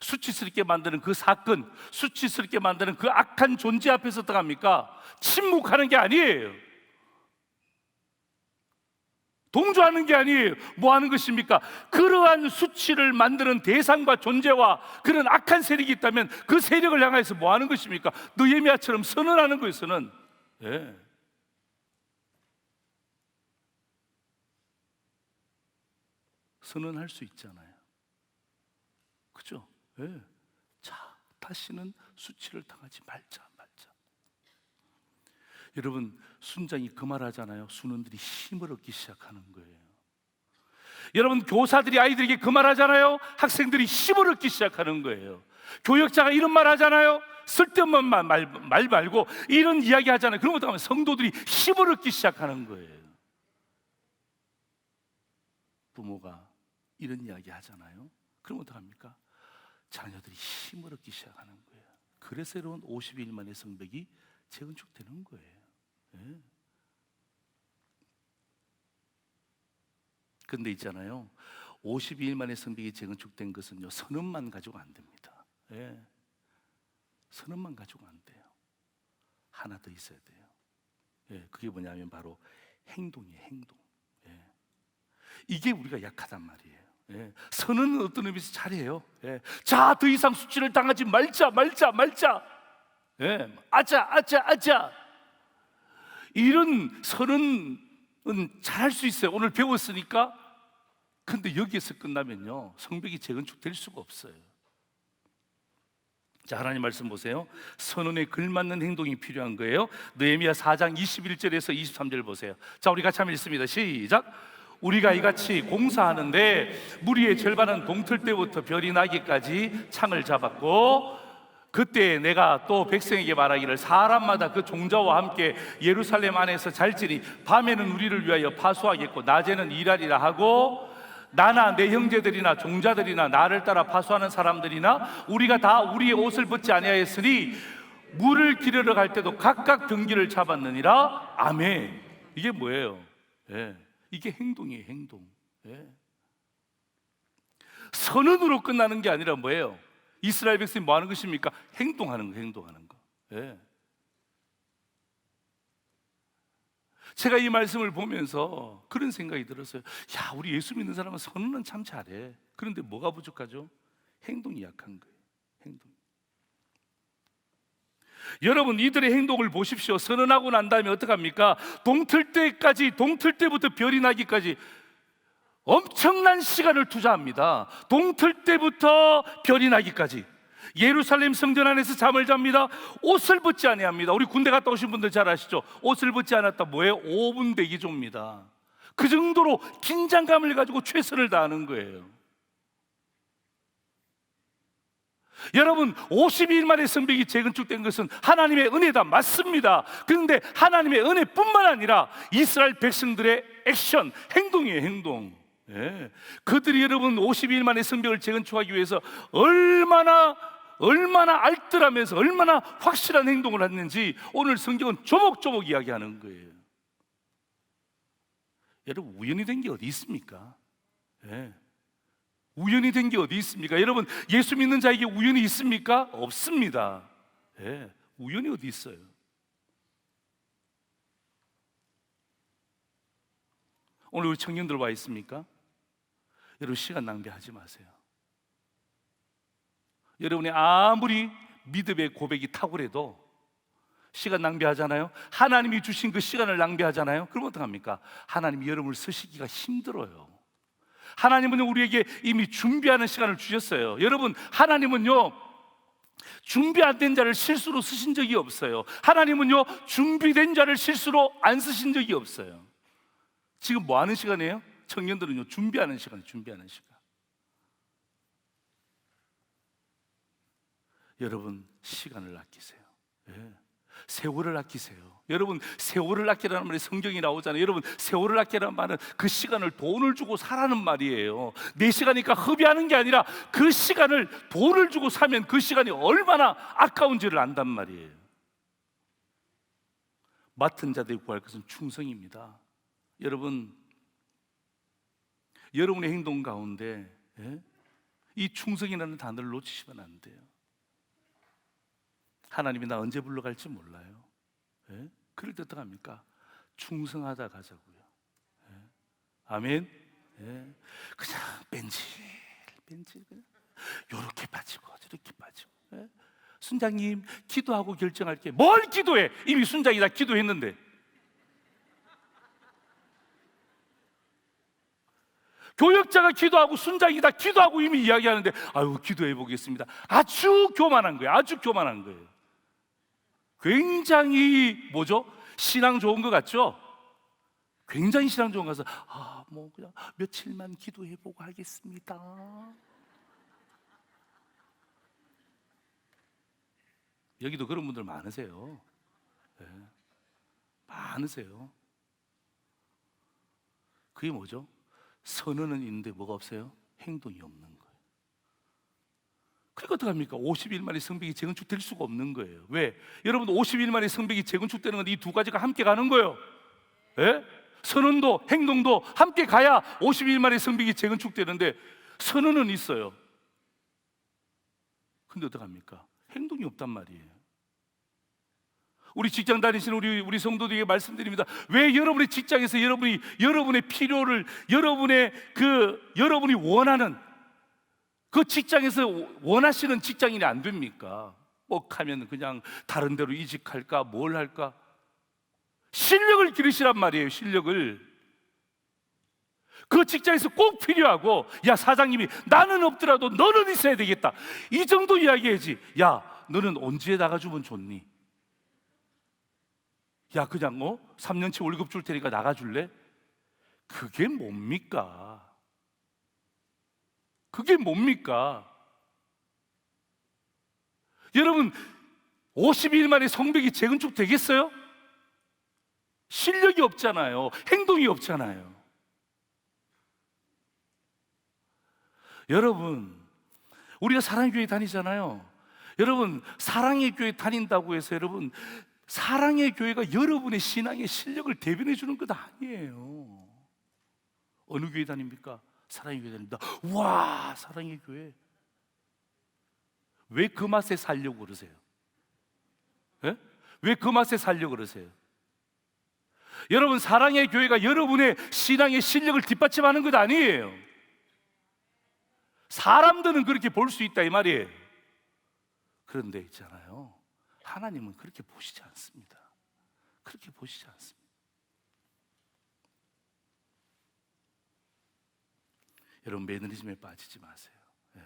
수치스럽게 만드는 그 사건, 수치스럽게 만드는 그 악한 존재 앞에서 어떡합니까? 침묵하는 게 아니에요. 동조하는 게 아니에요. 뭐 하는 것입니까? 그러한 수치를 만드는 대상과 존재와 그런 악한 세력이 있다면 그 세력을 향해서 뭐 하는 것입니까? 느헤미야처럼 선언하는 거예요. 선언. 예. 선언할 수 있잖아요. 그죠? 예. 자, 다시는 수치를 당하지 말자, 말자. 여러분, 순장이 그 말 하잖아요. 순원들이 힘을 얻기 시작하는 거예요. 여러분, 교사들이 아이들에게 그 말 하잖아요. 학생들이 힘을 얻기 시작하는 거예요. 교역자가 이런 말 하잖아요. 쓸데없는 말 말고 이런 이야기 하잖아요. 그런 것도 하면 성도들이 힘을 얻기 시작하는 거예요. 부모가 이런 이야기 하잖아요. 그럼 어떡합니까? 자녀들이 힘을 얻기 시작하는 거예요. 그래서 새로운 50일 만의 성벽이 재건축되는 거예요. 예. 근데 있잖아요, 52일 만에 성벽이 재건축된 것은요, 선언만 가지고 안 됩니다. 예. 선언만 가지고 안 돼요. 하나 더 있어야 돼요. 예. 그게 뭐냐면 바로 행동이에요. 행동. 예. 이게 우리가 약하단 말이에요. 예. 선언은 어떤 의미에서 잘해요. 예. 자, 더 이상 수치를 당하지 말자, 말자, 말자. 예. 아자, 아자, 아자. 이런 선언은 잘할 수 있어요. 오늘 배웠으니까. 근데 여기에서 끝나면요, 성벽이 재건축될 수가 없어요. 자, 하나님 말씀 보세요. 선언에 걸맞는 행동이 필요한 거예요. 느헤미야 4장 21절에서 23절 보세요. 자, 우리 같이 한번 읽습니다. 시작. 우리가 이같이 공사하는데 무리의 절반은 동틀 때부터 별이 나기까지 창을 잡았고, 그때 내가 또 백성에게 말하기를 사람마다 그 종자와 함께 예루살렘 안에서 잘지니 밤에는 우리를 위하여 파수하겠고 낮에는 일하리라 하고, 나나 내 형제들이나 종자들이나 나를 따라 파수하는 사람들이나 우리가 다 우리의 옷을 벗지 아니하였으니 물을 기르러 갈 때도 각각 병기를 잡았느니라. 아멘. 이게 뭐예요? 예. 이게 행동이에요. 행동. 예. 선언으로 끝나는 게 아니라 뭐예요? 이스라엘 백성이 뭐 하는 것입니까? 행동하는 거, 행동하는 거. 예. 제가 이 말씀을 보면서 그런 생각이 들었어요. 야, 우리 예수 믿는 사람은 선언은 참 잘해. 그런데 뭐가 부족하죠? 행동이 약한 거예요. 행동. 여러분, 이들의 행동을 보십시오. 선언하고 난 다음에 어떡합니까? 동틀 때부터 별이 나기까지 엄청난 시간을 투자합니다. 동틀 때부터 별이 나기까지 예루살렘 성전 안에서 잠을 잡니다. 옷을 벗지 아니합니다. 우리 군대 갔다 오신 분들 잘 아시죠? 옷을 벗지 않았다 뭐예요? 5분 대기조입니다. 그 정도로 긴장감을 가지고 최선을 다하는 거예요. 여러분, 52일 만에 성벽이 재건축된 것은 하나님의 은혜다, 맞습니다. 그런데 하나님의 은혜뿐만 아니라 이스라엘 백성들의 액션, 행동이에요, 행동. 예. 그들이 여러분 52일 만에 성벽을 재건축하기 위해서 얼마나 알뜰하면서 얼마나 확실한 행동을 했는지 오늘 성경은 조목조목 이야기하는 거예요. 여러분, 우연히 된 게 어디 있습니까? 예. 우연히 된 게 어디 있습니까? 여러분, 예수 믿는 자에게 우연이 있습니까? 없습니다. 예. 우연이 어디 있어요? 오늘 우리 청년들 와 있습니까? 여러분, 시간 낭비하지 마세요. 여러분이 아무리 믿음의 고백이 탁월해도 시간 낭비하잖아요. 하나님이 주신 그 시간을 낭비하잖아요. 그럼 어떡합니까? 하나님이 여러분을 쓰시기가 힘들어요. 하나님은 우리에게 이미 준비하는 시간을 주셨어요. 여러분, 하나님은요 준비 안 된 자를 실수로 쓰신 적이 없어요. 하나님은요 준비된 자를 실수로 안 쓰신 적이 없어요. 지금 뭐 하는 시간이에요? 청년들은요 준비하는 시간이에요. 준비하는 시간. 여러분, 시간을 아끼세요. 예. 세월을 아끼세요. 여러분, 세월을 아끼라는 말이 성경이 나오잖아요. 여러분, 세월을 아끼라는 말은 그 시간을 돈을 주고 사라는 말이에요. 내 시간이니까 허비하는 게 아니라 그 시간을 돈을 주고 사면 그 시간이 얼마나 아까운지를 안단 말이에요. 맡은 자들이 구할 것은 충성입니다. 여러분, 여러분의 행동 가운데 이 충성이라는 단어를 놓치시면 안 돼요. 하나님이 나 언제 불러갈지 몰라요. 그럴 때 어떡합니까? 충성하다 가자고요. 아멘. 그냥 뺀질 그냥 요렇게 빠지고 저렇게 빠지고. 순장님, 기도하고 결정할게. 뭘 기도해? 이미 순장이 다 기도했는데. 교역자가 기도하고 순장이 다 기도하고 이미 이야기하는데 아유, 기도해 보겠습니다. 아주 교만한 거예요. 아주 교만한 거예요. 굉장히 뭐죠? 신앙 좋은 것 같죠? 굉장히 신앙 좋은 거 같아서 뭐 그냥 며칠만 기도해 보고 하겠습니다. 여기도 그런 분들 많으세요. 많으세요. 그게 뭐죠? 선언은 있는데 뭐가 없어요? 행동이 없는 거예요. 그러니까 어떡합니까? 50일 만에 성벽이 재건축될 수가 없는 거예요. 왜? 여러분, 50일 만에 성벽이 재건축되는 건 이 두 가지가 함께 가는 거예요. 선언도 행동도 함께 가야 50일 만에 성벽이 재건축되는데 선언은 있어요. 근데 어떡합니까? 행동이 없단 말이에요. 우리 직장 다니시는 우리 성도들에게 말씀드립니다. 왜 여러분의 직장에서 여러분의 필요를 여러분이 원하는 그 직장에서 원하시는 직장인이 안 됩니까? 뭐 하면 그냥 다른 데로 이직할까 뭘 할까? 실력을 기르시란 말이에요. 실력을. 그 직장에서 꼭 필요하고, 야, 사장님이 나는 없더라도 너는 있어야 되겠다, 이 정도 이야기해야지. 야, 너는 언제 나가주면 좋니? 야, 그냥 3년치 월급 줄 테니까 나가줄래? 그게 뭡니까? 그게 뭡니까? 여러분, 50일 만에 성벽이 재건축 되겠어요? 실력이 없잖아요. 행동이 없잖아요. 여러분, 우리가 사랑의 교회 다니잖아요. 여러분, 사랑의 교회 다닌다고 해서 여러분, 사랑의 교회가 여러분의 신앙의 실력을 대변해 주는 것 아니에요. 어느 교회 다닙니까? 사랑의 교회 다닙니다. 와, 사랑의 교회. 왜 그 맛에 살려고 그러세요? 왜 그 맛에 살려고 그러세요? 여러분, 사랑의 교회가 여러분의 신앙의 실력을 뒷받침하는 것 아니에요. 사람들은 그렇게 볼 수 있다 이 말이에요. 그런데 있잖아요, 하나님은 그렇게 보시지 않습니다. 그렇게 보시지 않습니다. 여러분, 매너리즘에 빠지지 마세요. 예?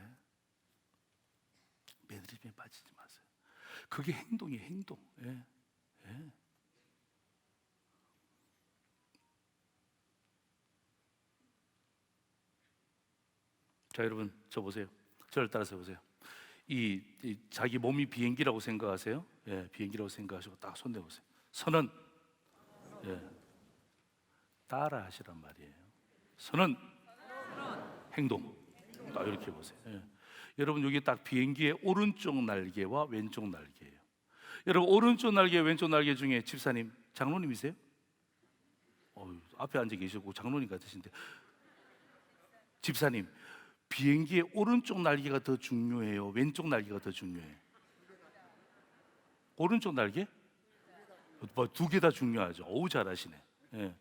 매너리즘에 빠지지 마세요. 그게 행동이에요, 행동. 예? 예? 자, 여러분, 저 보세요. 저를 따라서 보세요. 이 자기 몸이 비행기라고 생각하세요? 예, 비행기라고 생각하시고 딱 손 내보세요. 선은, 예, 따라 하시란 말이에요. 선은 행동. 딱 이렇게 보세요. 예. 여러분, 여기 딱 비행기의 오른쪽 날개와 왼쪽 날개예요. 여러분, 오른쪽 날개, 왼쪽 날개 중에 집사님, 장로님이세요? 앞에 앉아 계시고 장로님 같으신데, 집사님, 비행기의 오른쪽 날개가 더 중요해요? 왼쪽 날개가 더 중요해요? 오른쪽 날개? 두 개 다 중요하죠. 어우, 잘하시네. 예.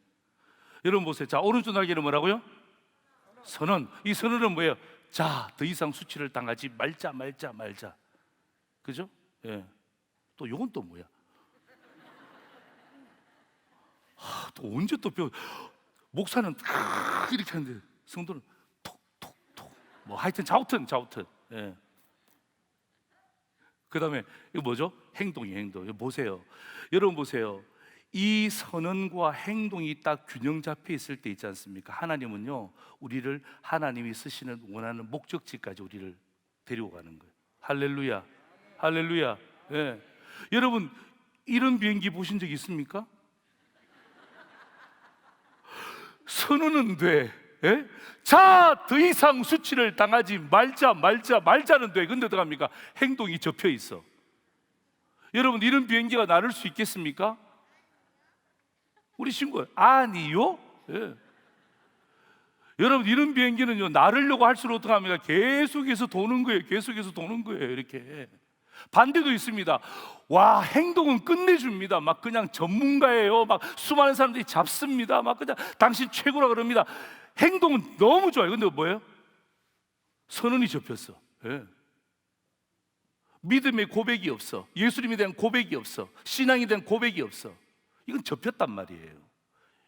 여러분 보세요. 자, 오른쪽 날개는 뭐라고요? 선언. 이 선언은 뭐예요? 자, 더 이상 수치를 당하지 말자, 말자, 말자. 그죠? 예. 또 요건 또 뭐야? 또 언제 또 목사는 탁 이렇게 하는데 성도는 톡톡톡. 뭐 하여튼 좌우튼. 예. 그다음에 이거 뭐죠? 행동이 행동. 이거 보세요. 여러분 보세요. 이 선언과 행동이 딱 균형 잡혀 있을 때 있지 않습니까? 하나님은요, 우리를 하나님이 쓰시는 원하는 목적지까지 우리를 데리고 가는 거예요. 할렐루야, 할렐루야. 예. 여러분, 이런 비행기 보신 적 있습니까? 선언은 돼. 예? 자, 더 이상 수치를 당하지 말자는 돼. 근데 어떡합니까? 행동이 접혀 있어. 여러분, 이런 비행기가 나를 수 있겠습니까? 우리 친구, 아니요? 예. 여러분, 이런 비행기는요, 나르려고 할수록 어떡합니까? 계속해서 도는 거예요. 계속해서 도는 거예요. 이렇게. 반대도 있습니다. 와, 행동은 끝내줍니다. 막 그냥 전문가예요. 막 수많은 사람들이 잡습니다. 막 그냥 당신 최고라 그럽니다. 행동은 너무 좋아요. 근데 뭐예요? 선언이 접혔어. 예. 믿음의 고백이 없어. 예수님에 대한 고백이 없어. 신앙에 대한 고백이 없어. 이건 접혔단 말이에요.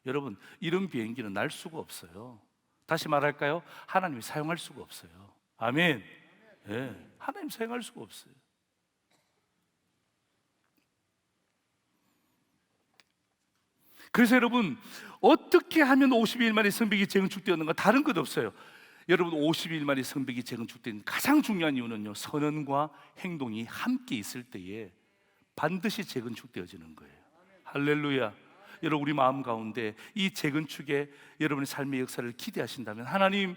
여러분, 이런 비행기는 날 수가 없어요. 다시 말할까요? 하나님이 사용할 수가 없어요. 아멘. 예. 하나님 사용할 수가 없어요. 그래서 여러분, 어떻게 하면 52일 만에 성벽이 재건축되었는가? 다른 것 없어요. 여러분, 52일 만에 성벽이 재건축된 가장 중요한 이유는요, 선언과 행동이 함께 있을 때에 반드시 재건축되어지는 거예요. 할렐루야. 여러분, 우리 마음 가운데 이 재건축에 여러분의 삶의 역사를 기대하신다면, 하나님,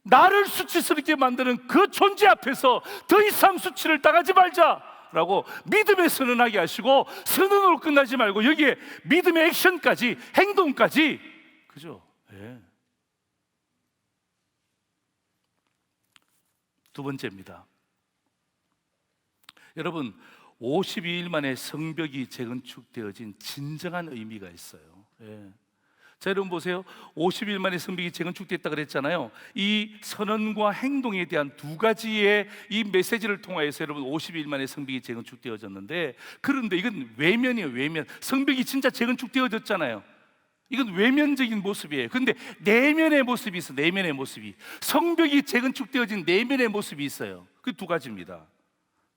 나를 수치스럽게 만드는 그 존재 앞에서 더 이상 수치를 당하지 말자 라고 믿음의 선언하게 하시고, 선언으로 끝나지 말고 여기에 믿음의 액션까지, 행동까지. 그죠? 예. 두 번째입니다. 여러분, 52일 만에 성벽이 재건축되어진 진정한 의미가 있어요. 예. 자, 여러분 보세요. 50일 만에 성벽이 재건축됐다 그랬잖아요. 이 선언과 행동에 대한 두 가지의 이 메시지를 통하여서 여러분 50일 만에 성벽이 재건축되어졌는데, 그런데 이건 외면이에요. 외면. 성벽이 진짜 재건축되어졌잖아요. 이건 외면적인 모습이에요. 그런데 내면의 모습이 있어. 내면의 모습이. 성벽이 재건축되어진 내면의 모습이 있어요. 그 두 가지입니다.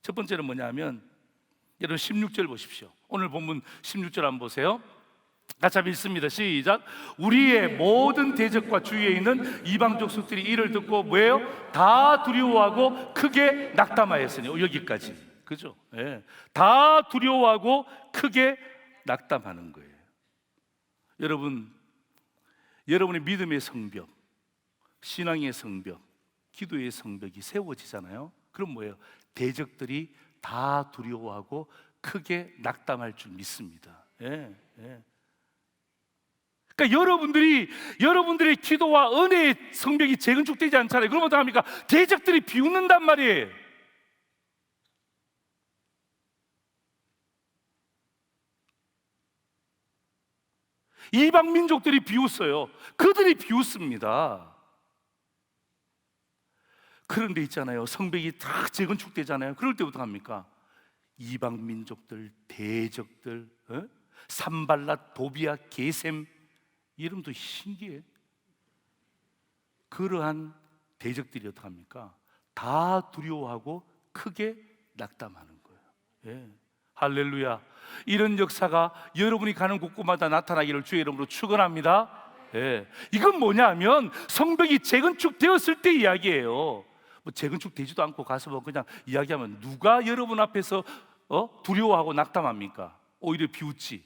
첫 번째는 뭐냐면, 여러분 16절 보십시오. 오늘 본문 16절 한번 보세요. 같이 읽습니다. 시작. 우리의 모든 대적과 주위에 있는 이방 족속들이 이를 듣고 뭐예요? 다 두려워하고 크게 낙담하였으니. 여기까지. 그죠? 예. 다 두려워하고 크게 낙담하는 거예요. 여러분, 여러분의 믿음의 성벽, 신앙의 성벽, 기도의 성벽이 세워지잖아요. 그럼 뭐예요? 대적들이 다 두려워하고 크게 낙담할 줄 믿습니다. 예, 예. 그러니까 여러분들의 기도와 은혜의 성벽이 재건축되지 않잖아요. 그러면 어떡합니까? 대적들이 비웃는단 말이에요. 이방 민족들이 비웃어요. 그들이 비웃습니다. 그런데 있잖아요, 성벽이 다 재건축되잖아요. 그럴 때 어떡합니까? 이방 민족들, 대적들, 산발랏, 도비아, 게셈, 이름도 신기해. 그러한 대적들이 어떡합니까? 다 두려워하고 크게 낙담하는 거예요. 예. 할렐루야. 이런 역사가 여러분이 가는 곳곳마다 나타나기를 주의 이름으로 축원합니다. 예. 이건 뭐냐면 성벽이 재건축되었을 때 이야기예요. 뭐 재건축되지도 않고 가서 뭐 그냥 이야기하면 누가 여러분 앞에서 두려워하고 낙담합니까? 오히려 비웃지.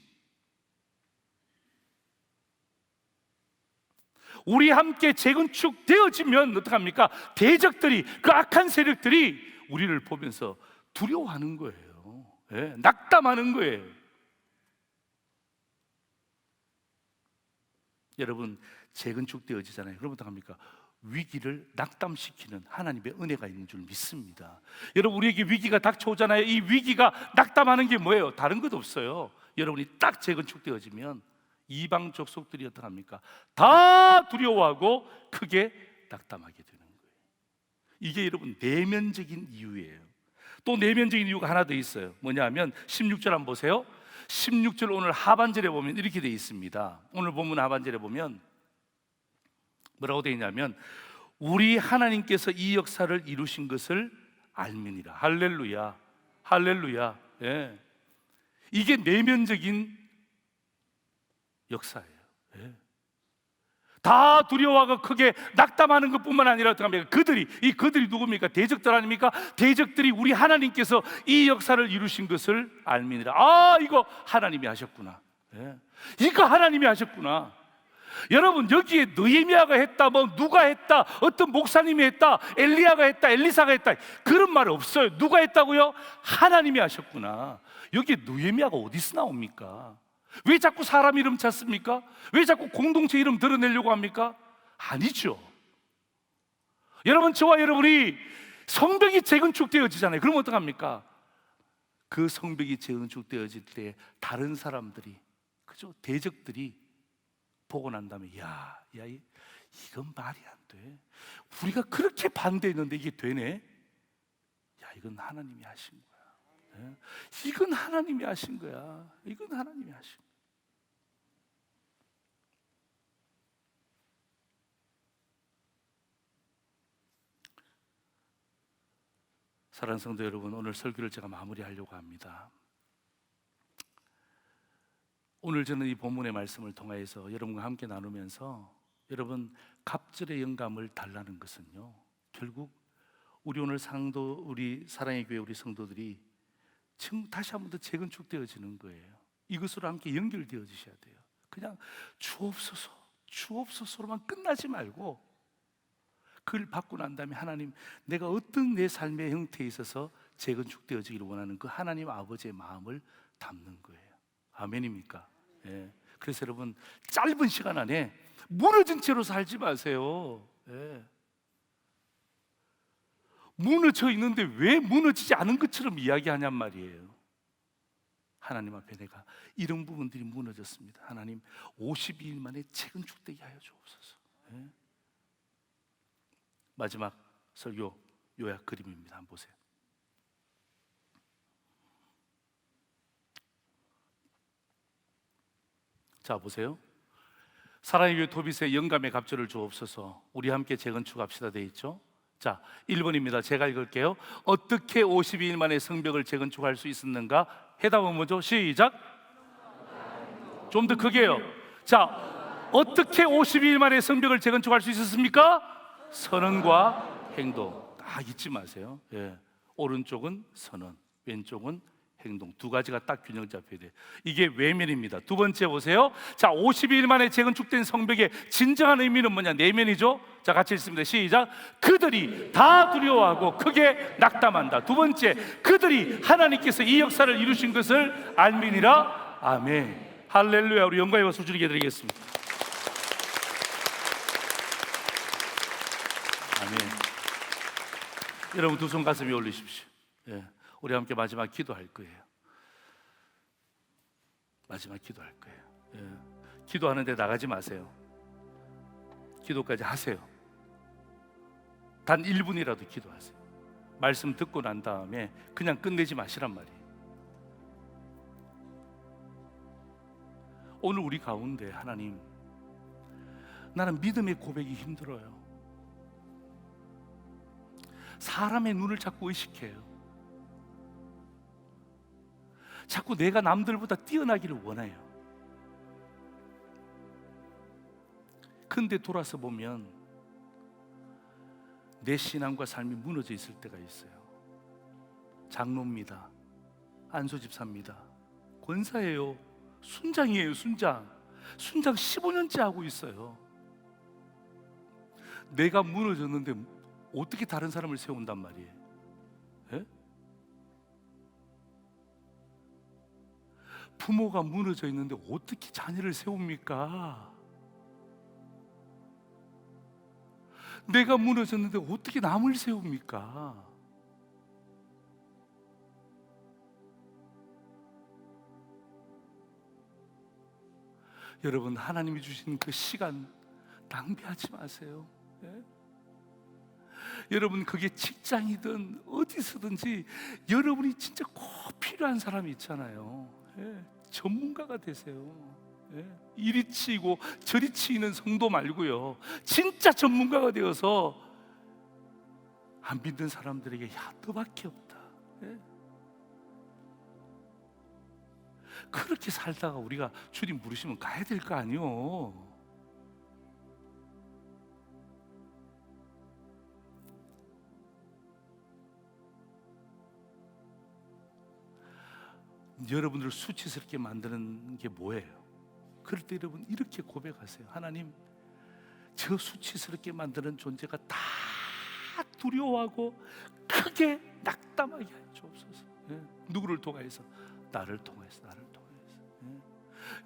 우리 함께 재건축되어지면 어떡합니까? 대적들이, 그 악한 세력들이 우리를 보면서 두려워하는 거예요. 예, 낙담하는 거예요. 여러분, 재건축되어지잖아요. 그러면 어떡합니까? 위기를 낙담시키는 하나님의 은혜가 있는 줄 믿습니다. 여러분, 우리에게 위기가 닥쳐오잖아요. 이 위기가 낙담하는 게 뭐예요? 다른 것 없어요. 여러분이 딱 재건축되어지면 이방 족속들이 어떡합니까? 다 두려워하고 크게 낙담하게 되는 거예요. 이게 여러분 내면적인 이유예요. 또 내면적인 이유가 하나 더 있어요. 뭐냐 하면 16절 한번 보세요. 16절 오늘 하반절에 보면 이렇게 되어 있습니다. 오늘 본문 하반절에 보면 뭐라고 되어 있냐면 우리 하나님께서 이 역사를 이루신 것을 알미니라. 할렐루야. 할렐루야. 예. 이게 내면적인 역사예요. 예. 다 두려워하고 크게 낙담하는 것뿐만 아니라 그들이 누굽니까? 대적들 아닙니까? 대적들이 우리 하나님께서 이 역사를 이루신 것을 알미니라. 아, 이거 하나님이 하셨구나. 예. 이거 하나님이 하셨구나. 여러분, 여기에 느헤미야가 했다, 뭐 누가 했다, 어떤 목사님이 했다, 엘리야가 했다, 엘리사가 했다, 그런 말 없어요. 누가 했다고요? 하나님이 하셨구나. 여기에 느헤미야가 어디서 나옵니까? 왜 자꾸 사람 이름 찾습니까? 왜 자꾸 공동체 이름 드러내려고 합니까? 아니죠. 여러분, 저와 여러분이 성벽이 재건축되어지잖아요. 그럼 어떡합니까? 그 성벽이 재건축되어질 때 다른 사람들이, 그죠? 대적들이 보고 난 다음에 이건 말이 안 돼. 우리가 그렇게 반대했는데 이게 되네? 이건 하나님이 하신 거야. 네? 이건 하나님이 하신 거야. 이건 하나님이 하신 거야. 사랑하는 성도 여러분, 오늘 설교를 제가 마무리하려고 합니다. 오늘 저는 이 본문의 말씀을 통하여서 여러분과 함께 나누면서 여러분, 갑절의 영감을 달라는 것은요, 결국 우리 오늘 우리 사랑의 교회 우리 성도들이 다시 한 번 더 재건축되어지는 거예요. 이것으로 함께 연결되어지셔야 돼요. 그냥 주옵소서로만 끝나지 말고 그걸 받고 난 다음에 하나님, 내가 어떤 내 삶의 형태에 있어서 재건축되어지기를 원하는 그 하나님 아버지의 마음을 담는 거예요. 아멘입니까? 예. 그래서 여러분, 짧은 시간 안에 무너진 채로 살지 마세요. 예. 무너져 있는데 왜 무너지지 않은 것처럼 이야기하냔 말이에요. 하나님 앞에 내가 이런 부분들이 무너졌습니다. 하나님, 52일 만에 재건축되게 하여 주옵소서. 예. 마지막 설교 요약 그림입니다. 한번 보세요. 자, 보세요. 사랑의 교회 토빗의 영감의 갑절을 주옵소서. 우리 함께 재건축합시다 돼 있죠. 자, 1번입니다. 제가 읽을게요. 어떻게 52일 만에 성벽을 재건축할 수 있었는가? 해답은 뭐죠? 시작. 좀 더 크게요. 자, 어떻게 52일 만에 성벽을 재건축할 수 있었습니까? 선언과 행동. 잊지 마세요. 예. 오른쪽은 선언, 왼쪽은 행동. 두 가지가 딱 균형 잡혀야 돼요. 이게 외면입니다. 두 번째 보세요. 자, 52일 만에 재건축된 성벽의 진정한 의미는 뭐냐? 내면이죠. 자, 같이 읽습니다. 시작. 그들이 다 두려워하고 크게 낙담한다. 두 번째, 그들이 하나님께서 이 역사를 이루신 것을 알미니라. 아멘. 할렐루야. 우리 영광의 박수 주님께 드리겠습니다. 아멘. 여러분, 두 손 가슴 위에 올리십시오. 예. 우리 함께 마지막 기도할 거예요. 마지막 기도할 거예요. 예. 기도하는데 나가지 마세요. 기도까지 하세요. 단 1분이라도 기도하세요. 말씀 듣고 난 다음에 그냥 끝내지 마시란 말이에요. 오늘 우리 가운데 하나님, 나는 믿음의 고백이 힘들어요. 사람의 눈을 자꾸 의식해요. 자꾸 내가 남들보다 뛰어나기를 원해요. 근데 돌아서 보면 내 신앙과 삶이 무너져 있을 때가 있어요. 장로입니다. 안수집사입니다. 권사예요. 순장이에요. 순장 15년째 하고 있어요. 내가 무너졌는데 어떻게 다른 사람을 세운단 말이에요? 예? 부모가 무너져 있는데 어떻게 자녀를 세웁니까? 내가 무너졌는데 어떻게 남을 세웁니까? 여러분, 하나님이 주신 그 시간 낭비하지 마세요. 예? 여러분, 그게 직장이든 어디서든지 여러분이 진짜 꼭 필요한 사람이 있잖아요. 예? 전문가가 되세요. 예? 이리 치이고 저리 치이는 성도 말고요, 진짜 전문가가 되어서 안 믿는 사람들에게 야, 너밖에 없다. 예? 그렇게 살다가 우리가 주님 부르시면 가야 될 거 아니요. 여러분들을 수치스럽게 만드는 게 뭐예요? 그럴 때 여러분 이렇게 고백하세요. 하나님, 저 수치스럽게 만드는 존재가 다 두려워하고 크게 낙담하게 하여 주옵소서. 예? 누구를 통하여서? 나를 통하여서. 예?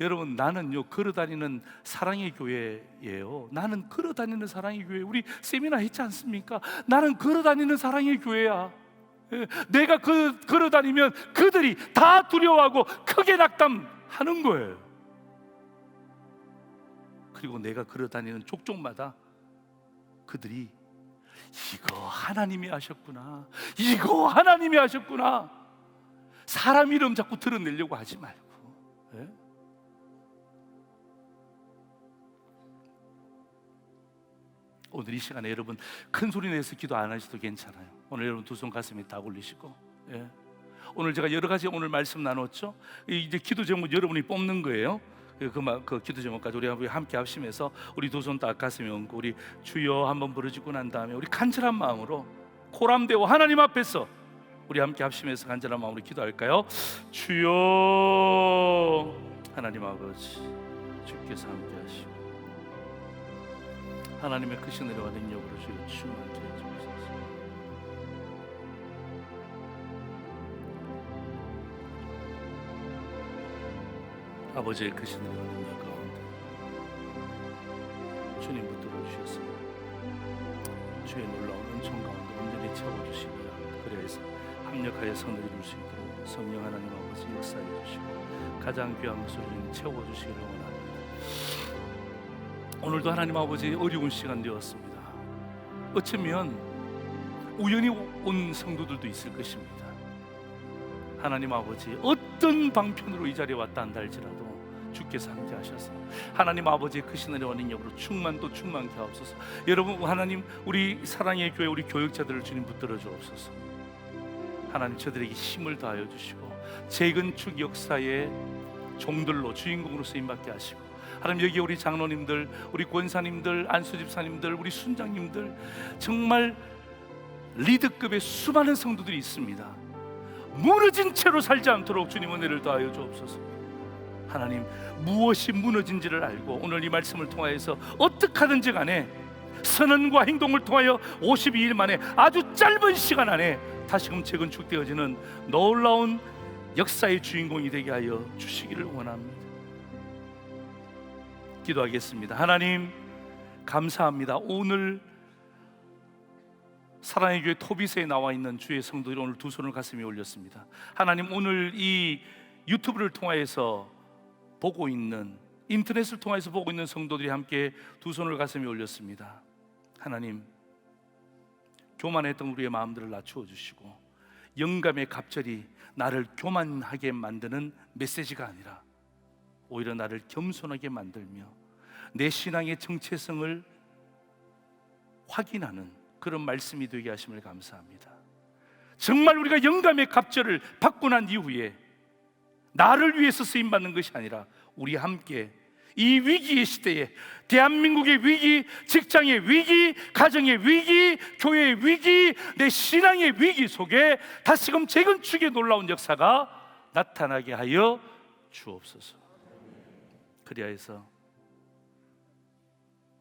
여러분, 나는요 걸어다니는 사랑의 교회예요. 나는 걸어다니는 사랑의 교회. 우리 세미나 했지 않습니까? 나는 걸어다니는 사랑의 교회야. 예? 내가 걸어다니면 그들이 다 두려워하고 크게 낙담하는 거예요. 그리고 내가 걸어다니는 족족마다 그들이 이거 하나님이 하셨구나, 이거 하나님이 하셨구나. 사람 이름 자꾸 드러내려고 하지 말고. 예? 오늘 이 시간에 여러분 큰 소리 내서 기도 안 하셔도 괜찮아요. 오늘 여러분 두 손 가슴에 딱 올리시고, 예. 오늘 제가 여러 가지 오늘 말씀 나눴죠. 이제 기도 제목 여러분이 뽑는 거예요. 그 기도 제목까지 우리 함께 합심해서 우리 두 손 딱 가슴에 얹고 우리 주여 한번 부르짖고 난 다음에 우리 간절한 마음으로 코람되고 하나님 앞에서 우리 함께 합심해서 간절한 마음으로 기도할까요? 주여, 하나님 아버지, 주께서 함께 하시고 하나님의 크신 은혜와 능력으로 주여 충만케 해주옵소서. 아버지의 크신 은혜와 능력 가운데 주님 붙들어 주셨습니다. 주의 놀라운 은총 가운데 온전히 채워주시고요, 그래서 합력하여 선을 이룰 수 있도록 성령 하나님 아버지 역사해 주시고 가장 귀한 것으로 주님 채워주시기를 원합니다. 오늘도 하나님 아버지 어려운 시간 되었습니다. 어쩌면 우연히 온 성도들도 있을 것입니다. 하나님 아버지, 어떤 방편으로 이 자리에 왔다 한다 할지라도 주께서 함께 하셔서 하나님 아버지의 크신 은혜와 능력으로 충만도 충만케 하옵소서. 여러분, 하나님 우리 사랑의 교회 우리 교역자들을 주님 붙들어 주옵소서. 하나님 저들에게 힘을 다하여 주시고 재건축 역사의 종들로 주인공으로 쓰임받게 하시고, 하나님 여기 우리 장로님들, 우리 권사님들, 안수집사님들, 우리 순장님들, 정말 리더급의 수많은 성도들이 있습니다. 무너진 채로 살지 않도록 주님 은혜를 더하여 주옵소서. 하나님, 무엇이 무너진지를 알고 오늘 이 말씀을 통하여서 어떻게 하든지 간에 선언과 행동을 통하여 52일 만에 아주 짧은 시간 안에 다시금 재건축되어지는 놀라운 역사의 주인공이 되게 하여 주시기를 원합니다. 기도하겠습니다. 하나님 감사합니다. 오늘 사랑의 교회 토비스에 나와 있는 주의 성도들이 오늘 두 손을 가슴에 올렸습니다. 하나님, 오늘 이 유튜브를 통하여서 보고 있는, 인터넷을 통해서 보고 있는 성도들이 함께 두 손을 가슴에 올렸습니다. 하나님, 교만했던 우리의 마음들을 낮추어 주시고 영감의 갑절이 나를 교만하게 만드는 메시지가 아니라 오히려 나를 겸손하게 만들며 내 신앙의 정체성을 확인하는 그런 말씀이 되게 하심을 감사합니다. 정말 우리가 영감의 갑절을 받고 난 이후에 나를 위해서 쓰임받는 것이 아니라 우리 함께 이 위기의 시대에, 대한민국의 위기, 직장의 위기, 가정의 위기, 교회의 위기, 내 신앙의 위기 속에 다시금 재건축의 놀라운 역사가 나타나게 하여 주옵소서. 그리하여서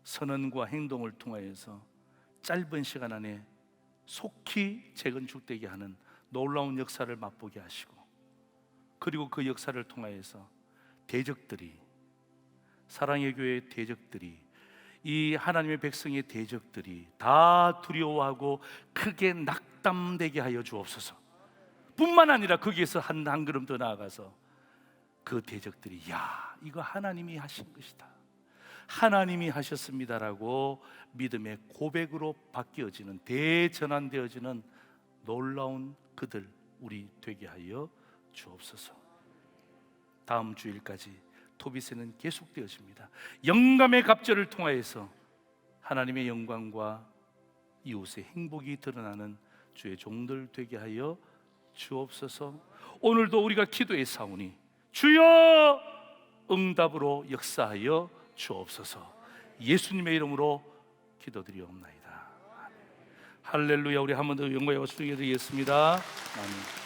선언과 행동을 통하여서 짧은 시간 안에 속히 재건축되게 하는 놀라운 역사를 맛보게 하시고, 그리고 그 역사를 통하여서 대적들이, 사랑의 교회의 대적들이, 이 하나님의 백성의 대적들이 다 두려워하고 크게 낙담되게 하여 주옵소서. 뿐만 아니라 거기에서 한 걸음 더 나아가서 그 대적들이 야, 이거 하나님이 하신 것이다, 하나님이 하셨습니다라고 믿음의 고백으로 바뀌어지는, 대전환되어지는 놀라운 그들 우리 되게 하여 주옵소서. 다음 주일까지 토비세는 계속되어집니다. 영감의 갑절을 통하여서 하나님의 영광과 이웃의 행복이 드러나는 주의 종들 되게 하여 주옵소서. 오늘도 우리가 기도의 사오니 주여 응답으로 역사하여 주옵소서. 예수님의 이름으로 기도드리옵나이다. 할렐루야. 우리 한 번 더 영광의 박수 드리겠습니다. 아멘.